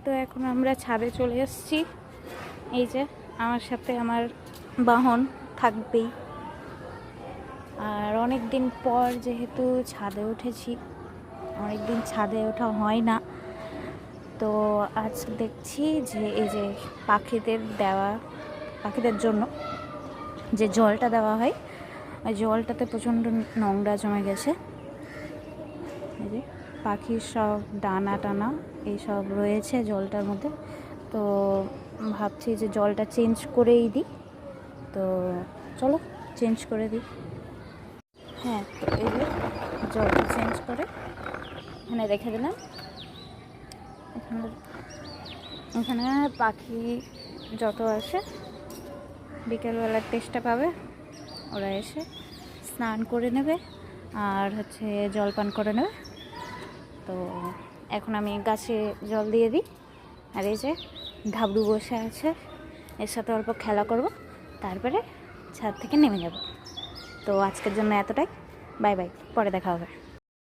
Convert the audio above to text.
তো এখন আমরা ছাদে চলে এসেছি। এই যে আমার সাথে আমার বাহন থাকবেই। আর অনেক দিন পর যেহেতু ছাদে উঠেছি, অনেক দিন ছাদে ওঠা হয় না, তো আজ দেখছি যে এই যে পাখিদের জন্য যে জলটা দেওয়া হয়, ওই জলটাতে প্রচণ্ড নোংরা জমে গেছে। এই যে পাখির সব ডানা টানা এইসব রয়েছে জলটার মধ্যে। তো ভাবছি যে জলটা চেঞ্জ করেই দিই। তো চলো চেঞ্জ করে দিই। হ্যাঁ, তো এই যে জলটা চেঞ্জ করে এখানে রেখে দিলাম। এখানে পাখি যত আসে বিকেলবেলার টেস্টটা পাবে, ওরা এসে স্নান করে নেবে আর জলপান করে নেবে। তো এখন আমি গাছে জল দিয়ে দিই। আর এই যে ধাবড়ু বসে আছে, এর সাথে অল্প খেলা করব, তারপরে ছাদ থেকে নেমে যাব। তো আজকের জন্য এতটাই। বাই বাই, পরে দেখা হবে।